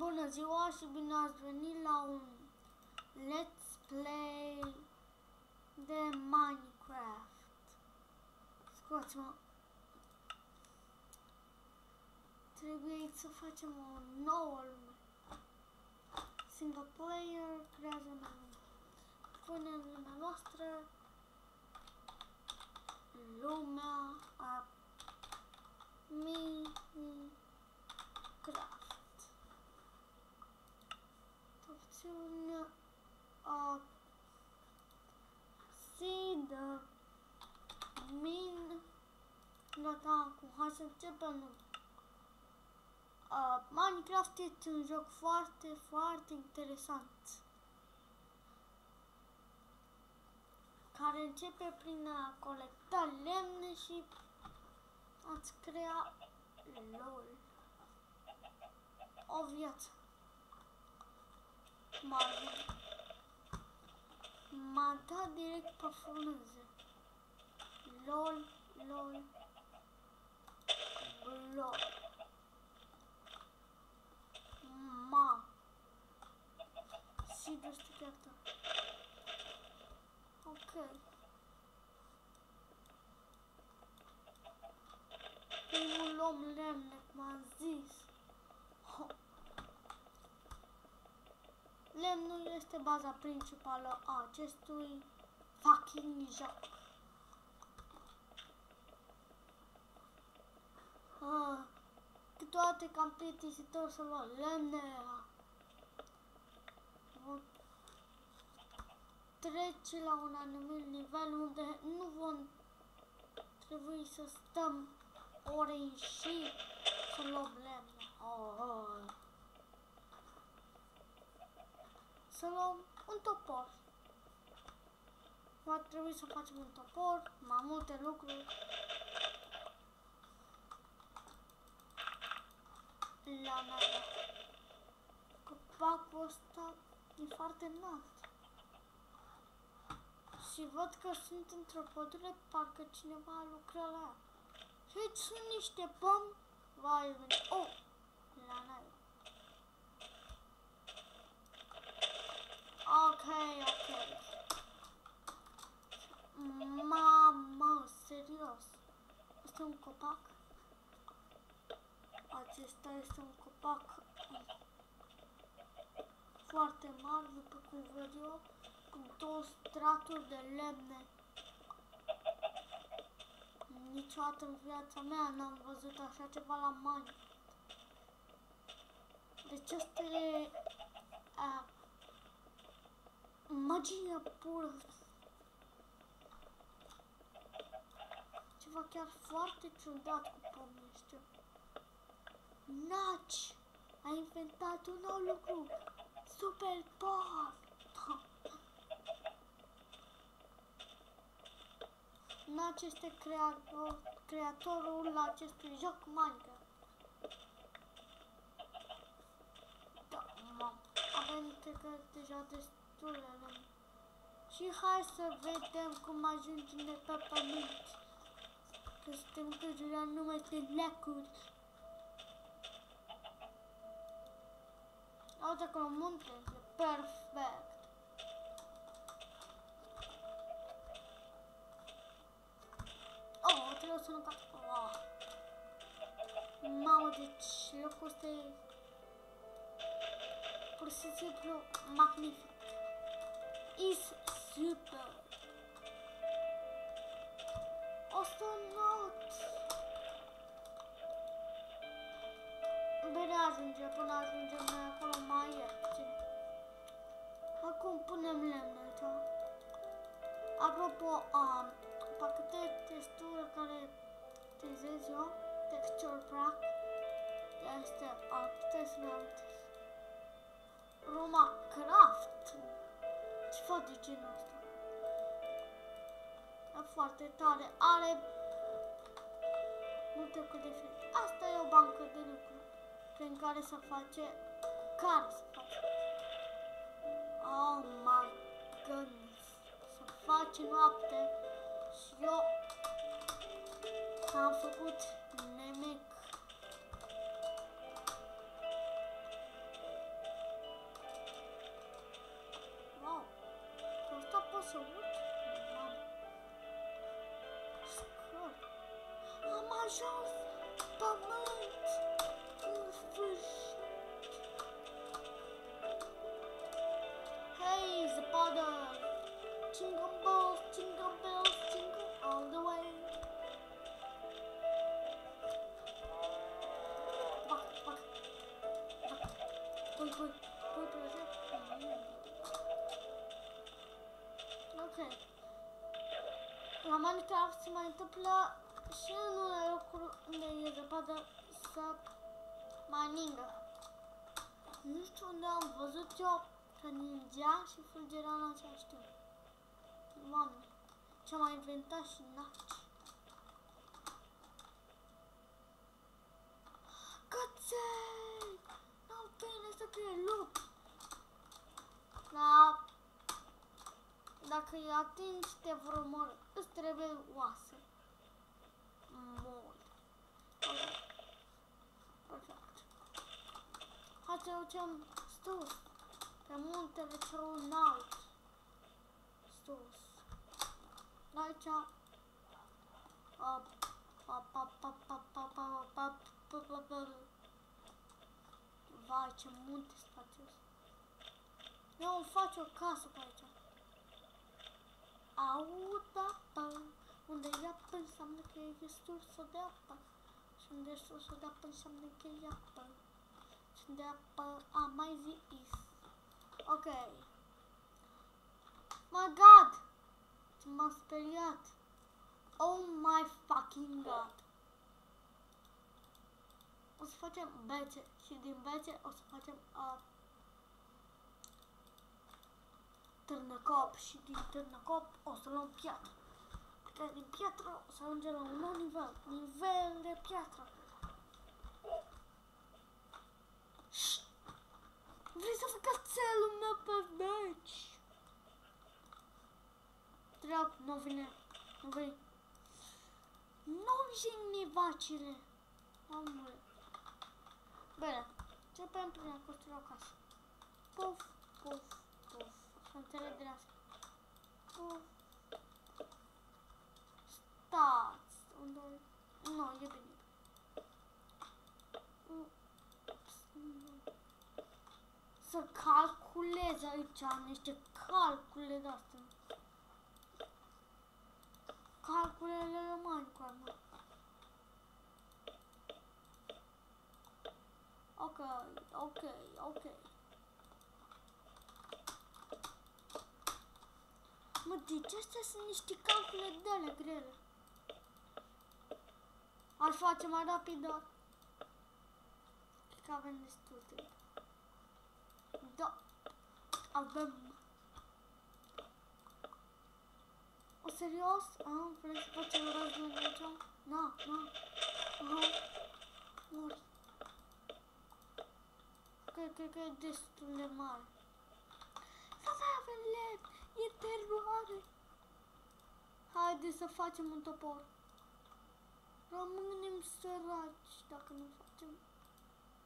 Bună ziua și bine ați venit la un Let's Play de Minecraft. Scuzați-mă. Trebuie să facem o nouă lume. Single player, creează una lume. Punem lumea noastră. Lumea a Minecraft. Opțiune a seed min. Gata, acum hai să începem. Minecraft este un joc foarte interesant, care începe prin a colecta lemne și a-ți crea LOL o viață. M-a dat direct pe frunze. LOL. Sigur știu chiar ta. Ok. Primul luăm lemne, cum am zis. Lemnul este baza principală a acestui fucking joc. Câteodată cam plictisitor să luăm lemne. Vom trece la un anumit nivel unde nu vom trebui să stăm ore și să luăm lemne. Să luăm un topor. Va trebui să facem un topor, mai multe lucruri. La nada. Copacul ăsta e foarte înalt. Și văd că sunt într-o pădure, parcă cineva lucra la ea. Și aici sunt niște pomi. Vai, la nada. Ok. Mamă, serios. Este un copac? Acesta este un copac foarte mare, după cum văd eu, cu 2 straturi de lemne. Niciodată în viața mea n-am văzut așa ceva la Minecraft. Deci asta e magie pură. Ceva chiar foarte ciudat cu pomii ăștia. Naci! A inventat un nou lucru! Super pom! Naci este creatorul acestui joc Minecraft. Da, avem deja destule lemne. Și hai să vedem cum ajungem de pe pământ. Că suntem căzuri numai de lacuri. Uite acolo muntele, perfect. Trebuie să nu fac. Mamă, deci locul ăsta e pur și simplu magnific. Is super. O să not. Bine ajunge, până ajungem noi acolo mai ieftin. Acum punem lemne aici. Apropo, pachete textură care utilizez eu, Texture Pack, este, puteți să ne amintiți, Roma Craft. Ceva de genul ăsta. E foarte tare, are multe lucruri diferite. Asta e o bancă de lucruri prin care se face, oh my goodness, să face noapte și eu am făcut nimic. să urc? Mamă. Scări. Am ajuns pământ. În sfârșit. Hei, zăpadă! Jingle bells, jingle all the way. Bac. Pui, ok. La Minecraft se mai întâmplă și în unele locuri unde e zăpadă să mai ningă. Nu știu unde am văzut eu că ningea și fulgera în același timp. Doamne, ce-am mai inventat și naci. Căței! N-au bine să fie lup! Da. Dacă îi atingi, te vor omorâ. Îți trebuie oase. Mult. Perfect. Hai să ducem sus. Pe muntele cel înalt. Sus. Aici. Vai, ce munte spațios. Eu îmi fac o casă pe aici. Aud apă. Unde e apă înseamnă că e sursă de apă. Și unde e sursă de apă înseamnă că e apă. Și unde e apă, mai zis. Ok. My God! Ce m-a speriat. Oh my fucking God. O să facem bețe și din bețe o să facem târnăcop și din târnăcop o să luăm piatră. Că din piatră o să ajungem la un nou nivel. Nivel de piatră. Vrei să fac cățelul meu pe beci? Treab, nu vine. Nu vine. Nu jigni vacile. Omule. Bine. Începem prin a construi o casă. Puf, puf, puf. Să înțeleg din asta. Puf. Stați. Unde? Nu, e bine. Să calculez aici niște calcule de astea. Calculele de Minecraft. Ok. Mă, deci astea sunt niște calcule de alea grele. Aș face mai rapid, dar cred că avem destul timp. Da, avem. O, serios? Vrei să facem război de aici? Na. Mori. Cred că e destul de mare. Să avem lemn! E teroare! Haideți să facem un topor. Rămânem săraci dacă nu facem.